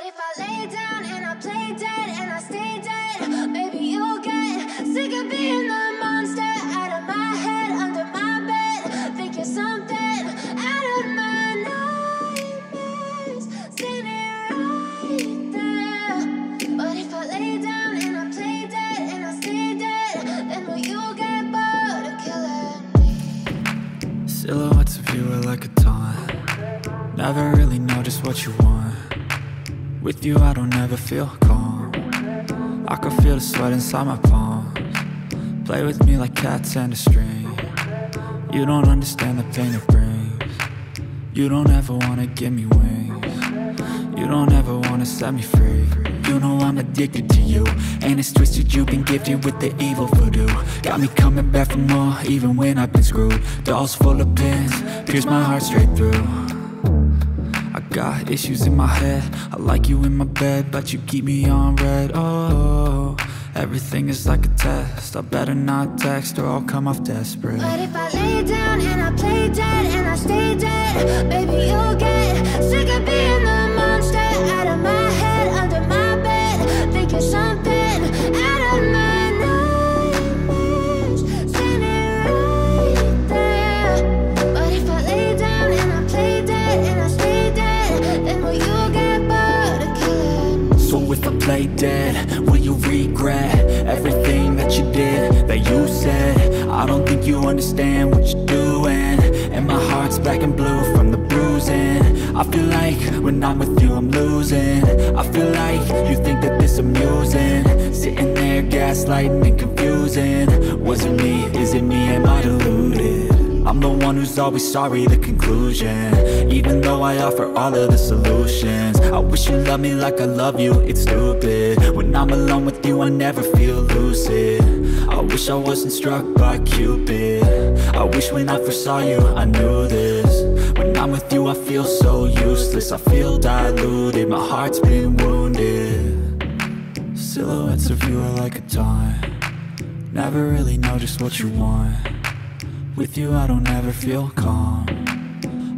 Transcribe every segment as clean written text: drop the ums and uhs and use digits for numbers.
But if I lay down and I play dead and I stay dead, maybe you'll get sick of being the monster out of my head, under my bed. Think you're something out of my nightmares, seen it right there. But if I lay down and I play dead and I stay dead, then will you get bored of killing me? Silhouettes of you are like a taunt. Never really know just what you want. With you I don't ever feel calm. I can feel the sweat inside my palms. Play with me like cats and a string. You don't understand the pain it brings. You don't ever wanna give me wings. You don't ever wanna set me free. You know I'm addicted to you, and it's twisted, you've been gifted with the evil voodoo. Got me coming back for more, even when I've been screwed. Dolls full of pins, pierce my heart straight through. I got issues in my head, I like you in my bed, but you keep me on red. Oh, everything is like a test, I better not text or I'll come off desperate. But if I lay down and I play dead and I stay dead, maybe you'll get sick of being the monster out of my head, under my bed. Think you're something out of my nightmares, seen it right there. But if I lay down and I play dead and I stay dead, then will you get bored of killing me? So if I play dead, will you regret everything that you did, that you said? I don't think you understand what you're doing, and my heart's black and blue from the bruising. I feel like when I'm with you I'm losing. I feel like you think that this amusing, sitting there gaslighting and confusing. Was it me? Is it me? Am I deluded? I'm the one who's always sorry, the conclusion, even though I offer all of the solutions. I wish you loved me like I love you, it's stupid. When I'm alone with you I never feel lucid. I wish I wasn't struck by Cupid. I wish when I first saw you I knew this. When I'm with you I feel so useless, I feel diluted, my heart's been wounded. Silhouettes of you are like a taunt. Never really know just what you want. With you I don't ever feel calm.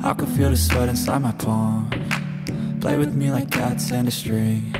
I can feel the sweat inside my palms. Play with me like cats and a string.